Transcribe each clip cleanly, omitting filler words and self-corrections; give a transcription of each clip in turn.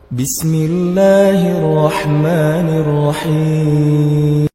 Bismillahirrahmanirrahim.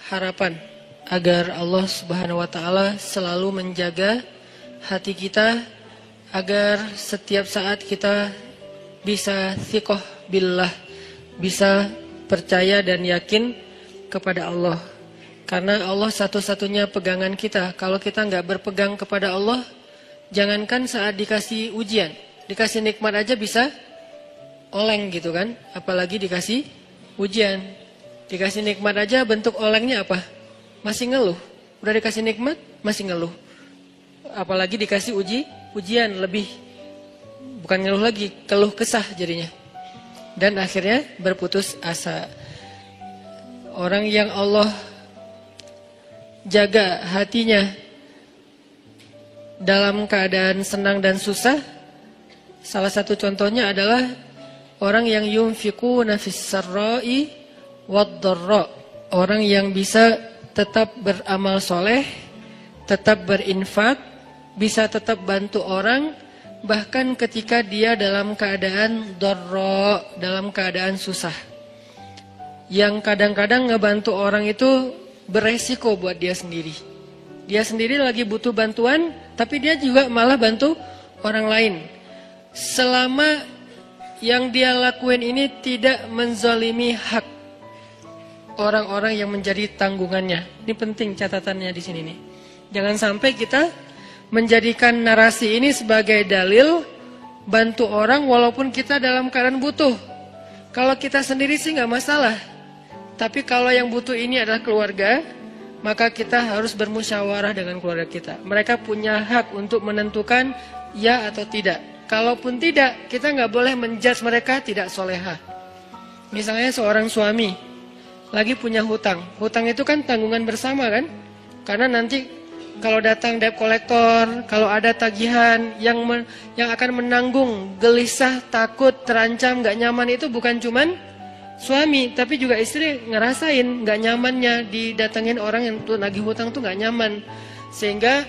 Harapan agar Allah Subhanahu wa Ta'ala selalu menjaga hati kita, agar setiap saat kita bisa thiqah billah, bisa percaya dan yakin kepada Allah. Karena Allah satu-satunya pegangan kita. Kalau kita nggak berpegang kepada Allah, jangankan saat dikasih ujian, dikasih nikmat aja bisa oleng gitu kan, apalagi dikasih ujian. Dikasih nikmat aja bentuk olengnya apa? Masih ngeluh. Udah dikasih nikmat, masih ngeluh. Apalagi dikasih ujian, lebih bukan ngeluh lagi, keluh kesah jadinya. Dan akhirnya berputus asa. Orang yang Allah jaga hatinya dalam keadaan senang dan susah, salah satu contohnya adalah orang yang yunfiquna fis sarra'i wad dharra, orang yang bisa tetap beramal soleh, tetap berinfak, bisa tetap bantu orang, bahkan ketika dia dalam keadaan dharra, dalam keadaan susah. Yang kadang-kadang ngebantu orang itu beresiko buat dia sendiri. Dia sendiri lagi butuh bantuan, tapi dia juga malah bantu orang lain. Selama yang dia lakuin ini tidak menzalimi hak orang-orang yang menjadi tanggungannya. Ini penting catatannya di sini nih. Jangan sampai kita menjadikan narasi ini sebagai dalil bantu orang walaupun kita dalam keadaan butuh. Kalau kita sendiri sih nggak masalah. Tapi kalau yang butuh ini adalah keluarga, maka kita harus bermusyawarah dengan keluarga kita. Mereka punya hak untuk menentukan ya atau tidak. Kalaupun tidak, kita nggak boleh menjudge mereka tidak soleha. Misalnya seorang suami lagi punya hutang. Hutang itu kan tanggungan bersama kan? Karena nanti kalau datang debt collector, kalau ada tagihan yang akan menanggung gelisah, takut, terancam, nggak nyaman itu bukan cuman suami, tapi juga istri ngerasain nggak nyamannya didatengin orang yang nagih hutang tuh nggak nyaman. Sehingga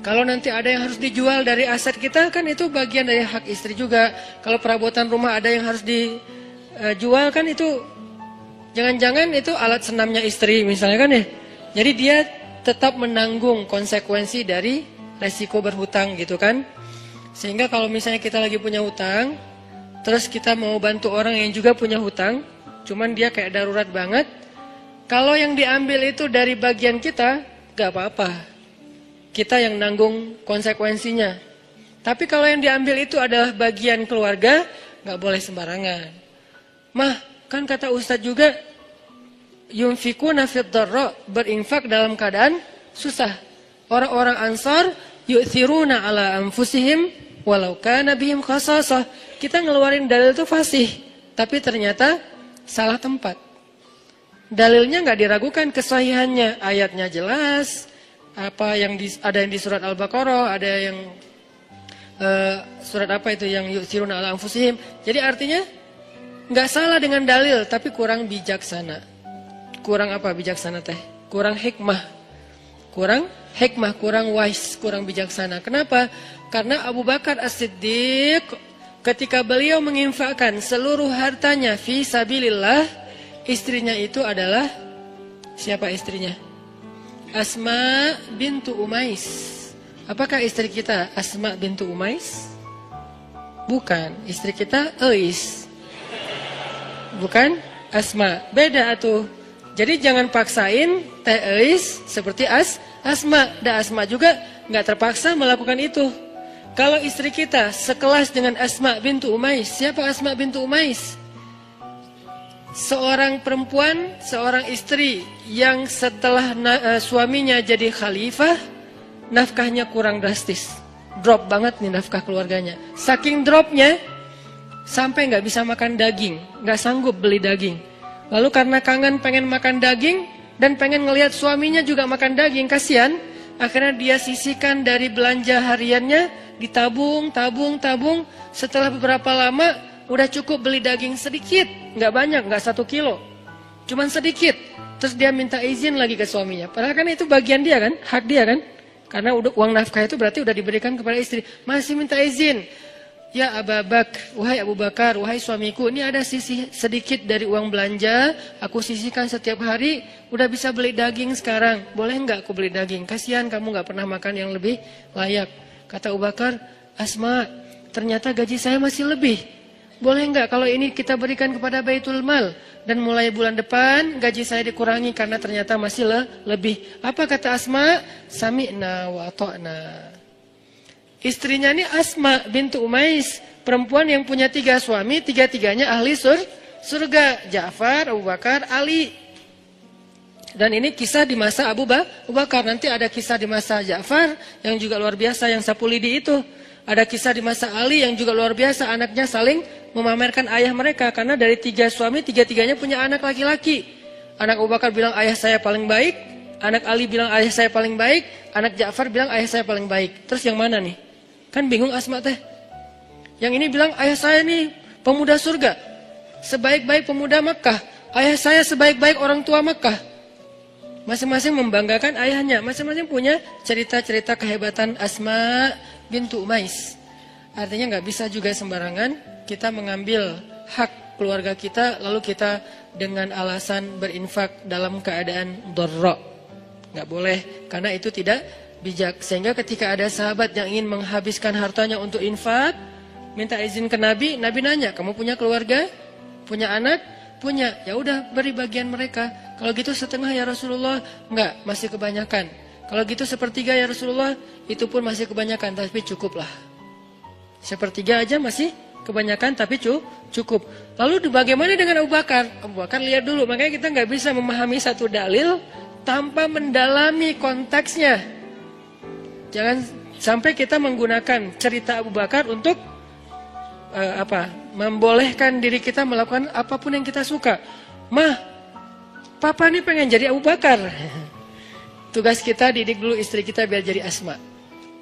kalau nanti ada yang harus dijual dari aset kita kan itu bagian dari hak istri juga. Kalau perabotan rumah ada yang harus dijual kan itu jangan-jangan itu alat senamnya istri misalnya kan ya. Jadi dia tetap menanggung konsekuensi dari resiko berhutang gitu kan. Sehingga kalau misalnya kita lagi punya hutang, terus kita mau bantu orang yang juga punya hutang, cuman dia kayak darurat banget. Kalau yang diambil itu dari bagian kita, gak apa-apa. Kita yang nanggung konsekuensinya. Tapi kalau yang diambil itu adalah bagian keluarga, gak boleh sembarangan. Mah, kan kata Ustadz juga, yunfikuna fid dharra, berinfak dalam keadaan susah. Orang-orang Ansar, yu'thiruna ala anfusihim, walau kana bihim khasasah. Kita ngeluarin dalil itu fasih, tapi ternyata salah tempat. Dalilnya nggak diragukan kesahihannya, ayatnya jelas. Apa yang ada yang di surat Al-Baqarah, ada yang surat apa itu yang yu'thiruna ala anfusihim. Jadi artinya nggak salah dengan dalil, tapi kurang bijaksana. Kurang apa bijaksana teh? Kurang hikmah. Kurang hikmah, kurang wise, kurang bijaksana. Kenapa? Karena Abu Bakar As-Siddiq ketika beliau menginfakkan seluruh hartanya fi sabilillah, istrinya itu adalah siapa istrinya? Asma bintu Umais. Apakah istri kita Asma bintu Umais? Bukan, istri kita Ais. Bukan Asma, beda atuh. Jadi jangan paksain Teh Ais seperti Asma. Dan Asma juga nggak terpaksa melakukan itu. Kalau istri kita sekelas dengan Asma bintu Umais, siapa Asma bintu Umais? Seorang perempuan, seorang istri yang setelah suaminya jadi khalifah, nafkahnya kurang drastis. Drop banget nih nafkah keluarganya. Saking dropnya, sampai nggak bisa makan daging, nggak sanggup beli daging. Lalu karena kangen pengen makan daging, dan pengen ngelihat suaminya juga makan daging, kasihan. Akhirnya dia sisihkan dari belanja hariannya, ditabung. Setelah beberapa lama, udah cukup beli daging sedikit, nggak banyak, nggak 1 kilo. Cuman sedikit. Terus dia minta izin lagi ke suaminya. Padahal kan itu bagian dia kan, hak dia kan. Karena uang nafkah itu berarti udah diberikan kepada istri. Masih minta izin. Ya wahai Abu Bakar, wahai suamiku, ini ada sisi sedikit dari uang belanja. Aku sisihkan setiap hari, udah bisa beli daging sekarang. Boleh nggak aku beli daging? Kasihan kamu nggak pernah makan yang lebih layak. Kata Abu Bakar, Asma, ternyata gaji saya masih lebih. Boleh nggak kalau ini kita berikan kepada Baitul Mal? Dan mulai bulan depan gaji saya dikurangi karena ternyata masih lebih. Apa kata Asma? Sami'na wa ta'na. Istrinya ini Asma bintu Umais. Perempuan yang punya 3 suami, 3-tiganya ahli surga. Ja'far, Abu Bakar, Ali. Dan ini kisah di masa Abu Bakar. Nanti ada kisah di masa Ja'far yang juga luar biasa, yang sapu lidi itu. Ada kisah di masa Ali yang juga luar biasa, anaknya saling memamerkan ayah mereka. Karena dari 3 suami, 3-tiganya punya anak laki-laki. Anak Abu Bakar bilang ayah saya paling baik. Anak Ali bilang ayah saya paling baik. Anak Ja'far bilang ayah saya paling baik. Terus yang mana nih? Kan bingung Asma teh. Yang ini bilang ayah saya nih pemuda surga. Sebaik-baik pemuda Makkah. Ayah saya sebaik-baik orang tua Makkah. Masing-masing membanggakan ayahnya. Masing-masing punya cerita-cerita kehebatan Asma bintu Umais. Artinya nggak bisa juga sembarangan kita mengambil hak keluarga kita lalu kita dengan alasan berinfak dalam keadaan dharra. Nggak boleh, karena itu tidak bijak. Sehingga ketika ada sahabat yang ingin menghabiskan hartanya untuk infak, minta izin ke Nabi, Nabi nanya, kamu punya keluarga? Punya anak? Punya. Ya udah, beri bagian mereka. Kalau gitu setengah ya Rasulullah. Enggak, masih kebanyakan. Kalau gitu sepertiga ya Rasulullah, itu pun masih kebanyakan, tapi cukuplah. Sepertiga aja masih kebanyakan, tapi cukup. Lalu bagaimana dengan Abu Bakar? Abu Bakar lihat dulu, makanya kita nggak bisa memahami satu dalil tanpa mendalami konteksnya. Jangan sampai kita menggunakan cerita Abu Bakar untuk membolehkan diri kita melakukan apapun yang kita suka. Mah, papa nih pengen jadi Abu Bakar. Tugas kita didik dulu istri kita biar jadi Asma.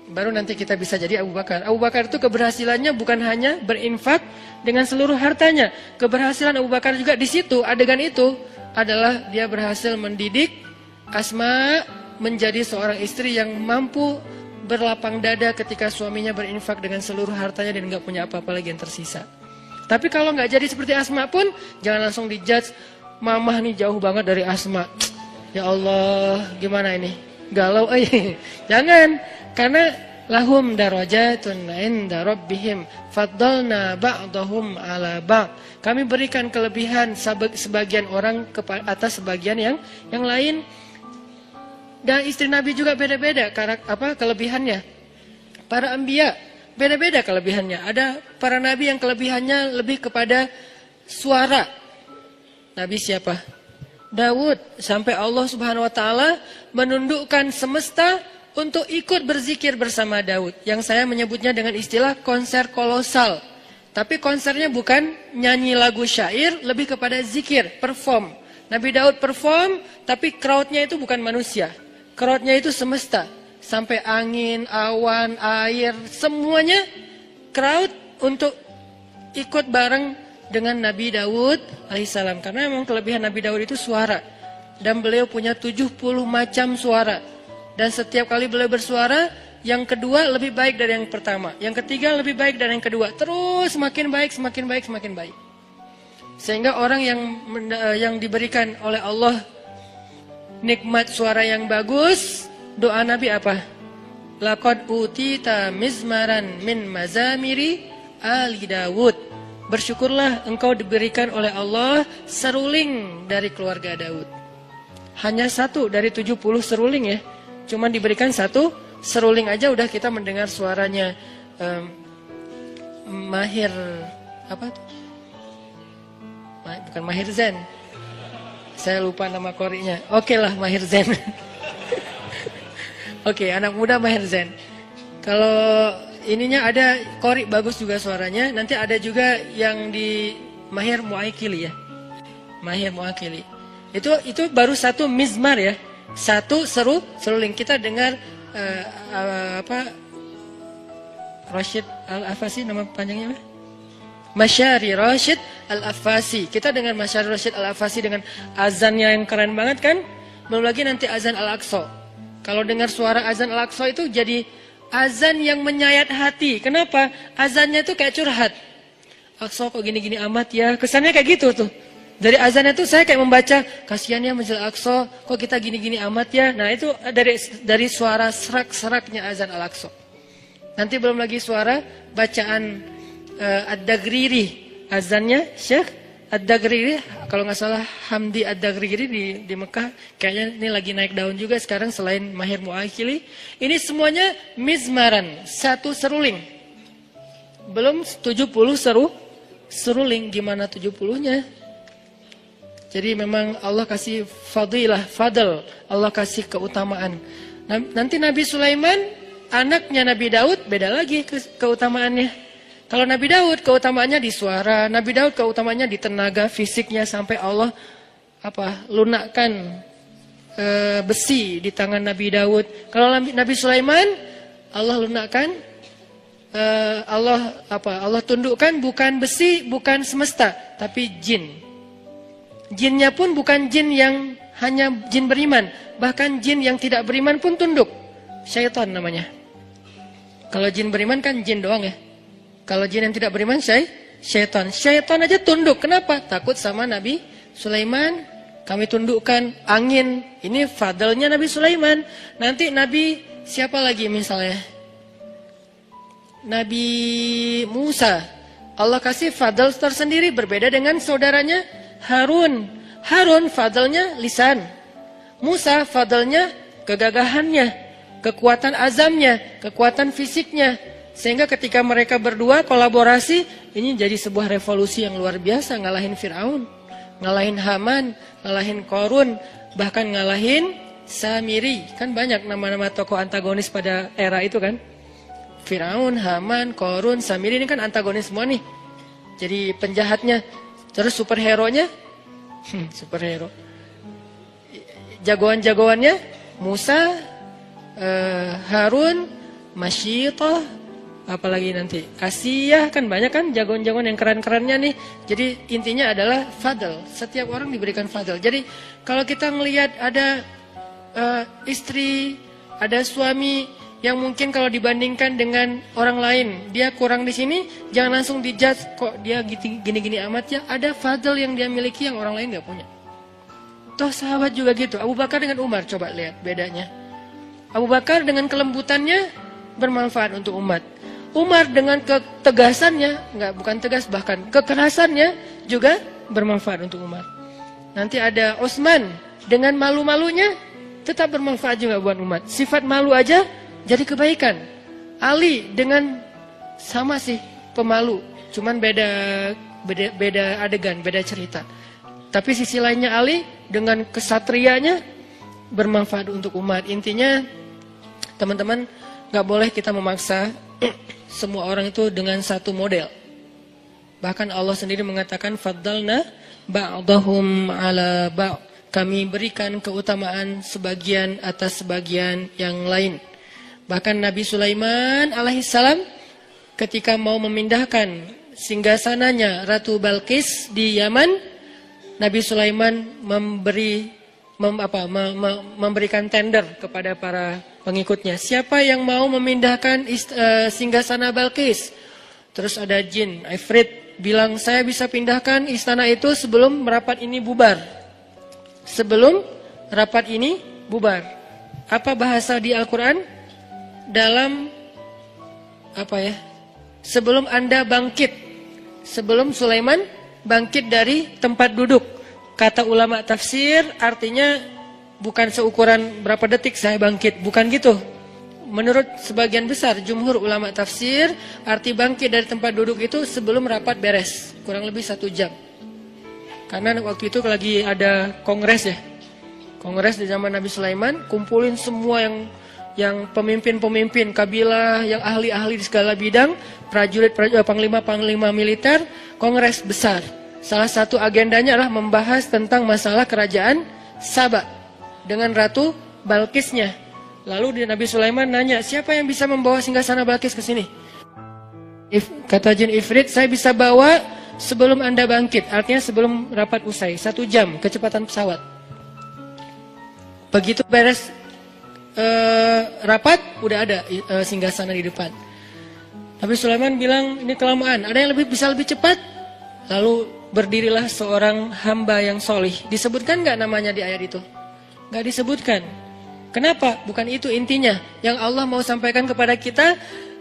Baru nanti kita bisa jadi Abu Bakar. Abu Bakar itu keberhasilannya bukan hanya berinfak dengan seluruh hartanya. Keberhasilan Abu Bakar juga di situ, adegan itu adalah dia berhasil mendidik Asma menjadi seorang istri yang mampu berlapang dada ketika suaminya berinfak dengan seluruh hartanya dan nggak punya apa-apa lagi yang tersisa. Tapi kalau nggak jadi seperti Asma pun jangan langsung dijudge. Mamah nih jauh banget dari Asma. Ya Allah, gimana ini? Galau jangan, karena lahum darajatun inda rabbihim faddalna ba'dahum ala ba'd. Kami berikan kelebihan sebagian orang atas sebagian yang lain. Dan istri Nabi juga beda-beda kelebihannya. Para anbiya beda-beda kelebihannya. Ada para nabi yang kelebihannya lebih kepada suara. Nabi siapa? Daud. Sampai Allah Subhanahu wa taala menundukkan semesta untuk ikut berzikir bersama Daud. Yang saya menyebutnya dengan istilah konser kolosal. Tapi konsernya bukan nyanyi lagu syair, lebih kepada zikir, perform. Nabi Daud perform, tapi crowdnya itu bukan manusia. Crowdnya itu semesta. Sampai angin, awan, air, semuanya crowd untuk ikut bareng dengan Nabi Daud alaihissalam. Karena memang kelebihan Nabi Daud itu suara. Dan beliau punya 70 macam suara. Dan setiap kali beliau bersuara, yang kedua lebih baik dari yang pertama. Yang ketiga lebih baik dari yang kedua. Terus semakin baik, semakin baik, semakin baik. Sehingga orang yang diberikan oleh Allah nikmat suara yang bagus, doa Nabi apa? Laqad utita mizmaran min mazamiri ali Dawud. Bersyukurlah engkau diberikan oleh Allah seruling dari keluarga Daud. Hanya 1 dari 70 seruling ya. Cuma diberikan 1 seruling aja udah kita mendengar suaranya Mahir apa tuh? Bukan Mahir Zain. Saya lupa nama korinya. Oke lah Mahir Zain. Oke, anak muda Mahir Zain. Kalau ininya ada kori bagus juga suaranya. Nanti ada juga yang di Mahir Muakili ya. Mahir Muakili. Itu baru 1 mizmar ya. 1 seruling. Kita dengar Rashid apa sih nama panjangnya? Masyari Rashid Al-Afasi. Kita dengan Masyari Rashid Al-Afasi dengan azannya yang keren banget kan? Belum lagi nanti azan Al-Aqsa. Kalau dengar suara azan Al-Aqsa itu jadi azan yang menyayat hati. Kenapa? Azannya itu kayak curhat. Aqsa kok gini-gini amat ya. Kesannya kayak gitu tuh. Dari azannya tuh saya kayak membaca, kasihan ya Masjid Al-Aqsa, kok kita gini-gini amat ya. Nah itu dari suara serak-seraknya azan Al-Aqsa. Nanti belum lagi suara bacaan Ad-Dagriri. Azannya Syekh Ad-Dagriri, kalau nggak salah Hamdi Ad-Dagriri di Mekah. Kayaknya ini lagi naik daun juga sekarang selain Mahir Mu'akhili. Ini semuanya mizmaran, satu seruling. Belum 70 seruling, gimana 70-nya? Jadi memang Allah kasih fadl, Allah kasih keutamaan. Nanti Nabi Sulaiman, anaknya Nabi Daud, beda lagi keutamaannya. Kalau Nabi Daud keutamaannya di suara, Nabi Daud keutamaannya di tenaga fisiknya sampai Allah lunakkan besi di tangan Nabi Daud. Kalau Nabi Sulaiman, Allah lunakkan Allah tundukkan bukan besi, bukan semesta, tapi jin. Jinnya pun bukan jin yang hanya jin beriman, bahkan jin yang tidak beriman pun tunduk. Syaitan namanya. Kalau jin beriman kan jin doang ya. Kalau jin yang tidak beriman syaitan. Syaitan aja tunduk. Kenapa? Takut sama Nabi Sulaiman. Kami tundukkan angin. Ini fadlnya Nabi Sulaiman. Nanti Nabi siapa lagi misalnya? Nabi Musa. Allah kasih fadl tersendiri berbeda dengan saudaranya Harun. Harun fadlnya lisan. Musa fadlnya kegagahannya, kekuatan azamnya, kekuatan fisiknya. Sehingga ketika mereka berdua kolaborasi, ini jadi sebuah revolusi yang luar biasa. Ngalahin Fir'aun, ngalahin Haman, ngalahin Korun, bahkan ngalahin Samiri. Kan banyak nama-nama tokoh antagonis pada era itu kan. Fir'aun, Haman, Korun, Samiri ini kan antagonis semua nih. Jadi penjahatnya. Terus superhero-nya, superhero. Jagoan-jagoannya, Musa, Harun, Masyitah, apalagi nanti Asiyah, kan banyak kan jagoan-jagoan yang keren-kerennya nih. Jadi intinya adalah fadl. Setiap orang diberikan fadl. Jadi kalau kita ngelihat ada istri, ada suami yang mungkin kalau dibandingkan dengan orang lain dia kurang di sini, jangan langsung dijudge kok dia gini-gini amat ya. Ada fadl yang dia miliki yang orang lain gak punya. Toh sahabat juga gitu. Abu Bakar dengan Umar, coba lihat bedanya. Abu Bakar dengan kelembutannya bermanfaat untuk umat. Umar dengan ketegasannya, bukan tegas, bahkan kekerasannya juga bermanfaat untuk umat. Nanti ada Utsman dengan malu-malunya tetap bermanfaat juga buat umat. Sifat malu aja jadi kebaikan. Ali dengan sama sih pemalu, cuman beda adegan, beda cerita. Tapi sisi lainnya Ali dengan kesatrianya bermanfaat untuk umat. Intinya teman-teman, gak boleh kita memaksa semua orang itu dengan satu model. Bahkan Allah sendiri mengatakan faddalna ba'dahum ala ba'. Kami berikan keutamaan sebagian atas sebagian yang lain. Bahkan Nabi Sulaiman alaihissalam ketika mau memindahkan singgasananya Ratu Balqis di Yaman, Nabi Sulaiman memberikan tender kepada para pengikutnya. Siapa yang mau memindahkan singgasana Balqis? Terus ada jin, Ifrit, bilang saya bisa pindahkan istana itu sebelum rapat ini bubar. Sebelum rapat ini bubar. Apa bahasa di Al-Quran? Dalam sebelum Anda bangkit, sebelum Sulaiman bangkit dari tempat duduk. Kata ulama tafsir artinya bukan seukuran berapa detik saya bangkit, bukan gitu. Menurut sebagian besar jumhur ulama tafsir, arti bangkit dari tempat duduk itu sebelum rapat beres, kurang lebih 1 jam. Karena waktu itu lagi ada kongres ya. Kongres di zaman Nabi Sulaiman, kumpulin semua yang pemimpin-pemimpin kabilah, yang ahli-ahli di segala bidang, prajurit, panglima-panglima militer, kongres besar. Salah satu agendanya adalah membahas tentang masalah kerajaan Saba dengan Ratu Balqisnya. Lalu Nabi Sulaiman nanya, siapa yang bisa membawa singgasana Balqis ke sini? Kata jin Ifrit, saya bisa bawa sebelum Anda bangkit. Artinya sebelum rapat usai, 1 jam kecepatan pesawat. Begitu beres rapat, udah ada singgasana di depan. Nabi Sulaiman bilang, ini kelamaan, ada yang bisa lebih cepat? Lalu berdirilah seorang hamba yang solih. Disebutkan gak namanya di ayat itu? Gak disebutkan. Kenapa? Bukan itu intinya. Yang Allah mau sampaikan kepada kita,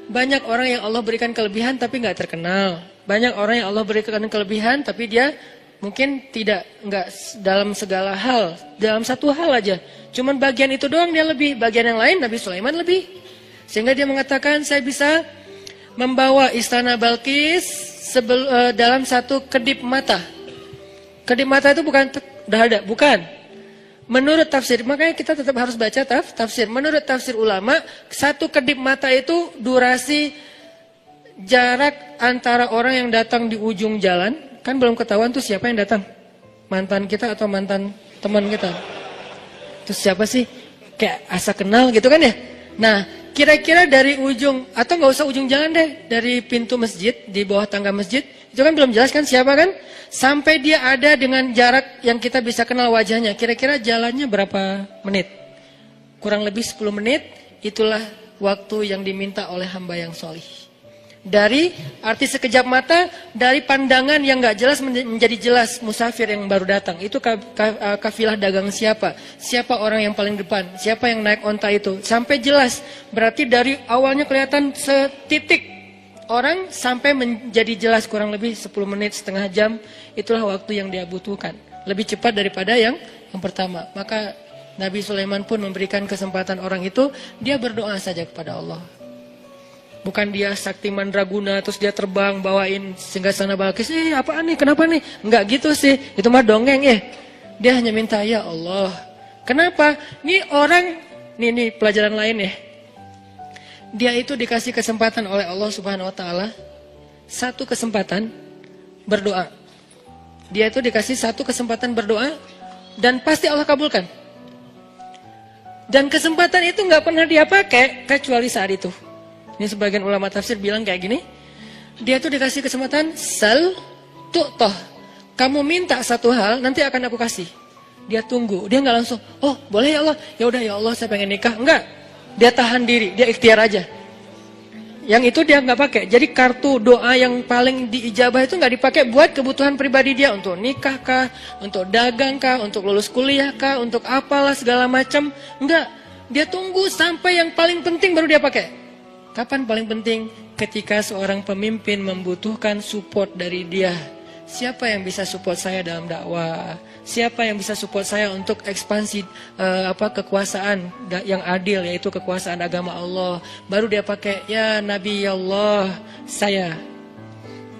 banyak orang yang Allah berikan kelebihan tapi gak terkenal. Banyak orang yang Allah berikan kelebihan tapi dia mungkin nggak dalam segala hal, dalam satu hal aja. Cuman bagian itu doang dia lebih, bagian yang lain Nabi Sulaiman lebih. Sehingga dia mengatakan, saya bisa membawa istana Balkis dalam satu kedip mata. Kedip mata itu bukan dahada, bukan. Menurut tafsir, makanya kita tetap harus baca tafsir. Menurut tafsir ulama, satu kedip mata itu durasi jarak antara orang yang datang di ujung jalan. Kan belum ketahuan tuh siapa yang datang. Mantan kita atau mantan teman kita. Terus siapa sih? Kayak asa kenal gitu kan ya. Nah, kira-kira dari ujung, atau gak usah ujung jalan deh. Dari pintu masjid, di bawah tangga masjid. Itu kan belum jelas kan siapa kan. Sampai dia ada dengan jarak yang kita bisa kenal wajahnya. Kira-kira jalannya berapa menit? Kurang lebih 10 menit. Itulah waktu yang diminta oleh hamba yang solih. Dari arti sekejap mata, dari pandangan yang gak jelas menjadi jelas musafir yang baru datang. Itu kafilah dagang siapa? Siapa orang yang paling depan? Siapa yang naik onta itu? Sampai jelas. Berarti dari awalnya kelihatan setitik orang sampai menjadi jelas kurang lebih 10 menit, setengah jam. Itulah waktu yang dia butuhkan. Lebih cepat daripada yang pertama. Maka Nabi Sulaiman pun memberikan kesempatan orang itu, dia berdoa saja kepada Allah. Bukan dia sakti mandraguna terus dia terbang bawain singgasana Balkis. Apaan nih? Kenapa nih? Enggak gitu sih. Itu mah dongeng ya. Dia hanya minta, ya Allah. Kenapa? Nih orang, nih pelajaran lain ya. Dia itu dikasih kesempatan oleh Allah Subhanahu wa taala, satu kesempatan berdoa. Dia itu dikasih satu kesempatan berdoa dan pasti Allah kabulkan. Dan kesempatan itu enggak pernah dia pakai kecuali saat itu. Ini sebagian ulama tafsir bilang kayak gini. Dia tuh dikasih kesempatan, sal tu'toh. Kamu minta satu hal, nanti akan aku kasih. Dia tunggu, dia nggak langsung, oh boleh ya Allah, ya udah ya Allah saya pengen nikah. Enggak, dia tahan diri, dia ikhtiar aja. Yang itu dia nggak pakai. Jadi kartu doa yang paling diijabah itu nggak dipakai buat kebutuhan pribadi dia. Untuk nikah kah, untuk dagang kah, untuk lulus kuliah kah, untuk apalah segala macam. Enggak, dia tunggu sampai yang paling penting baru dia pakai. Kapan paling penting? Ketika seorang pemimpin membutuhkan support dari dia. Siapa yang bisa support saya dalam dakwah? Siapa yang bisa support saya untuk ekspansi kekuasaan yang adil, yaitu kekuasaan agama Allah? Baru dia pakai, ya Nabi Allah, saya.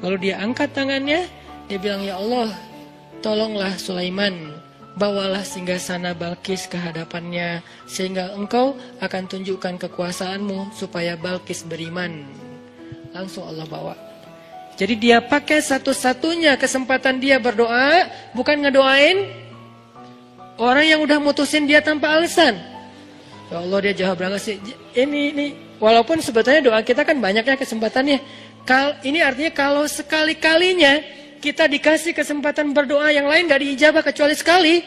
Lalu dia angkat tangannya, dia bilang, ya Allah, tolonglah Sulaiman. Bawalah singgasana Balkis ke hadapannya, sehingga engkau akan tunjukkan kekuasaanmu supaya Balkis beriman. Langsung Allah bawa. Jadi dia pakai satu-satunya kesempatan dia berdoa, bukan ngedoain orang yang udah mutusin dia tanpa alasan. Ya Allah, dia jawab banget sih. Ini walaupun sebetulnya doa kita kan banyaknya kesempatannya. Ini artinya kalau sekali-kalinya kita dikasih kesempatan berdoa yang lain gak diijabah kecuali sekali,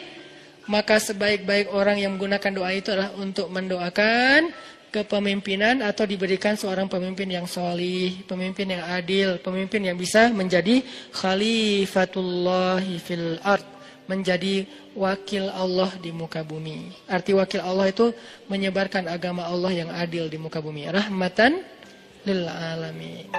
maka sebaik-baik orang yang menggunakan doa itu adalah untuk mendoakan kepemimpinan atau diberikan seorang pemimpin yang solih, pemimpin yang adil, pemimpin yang bisa menjadi khalifatullahi fil ard, menjadi wakil Allah di muka bumi. Arti wakil Allah itu menyebarkan agama Allah yang adil di muka bumi. Rahmatan lil alamin.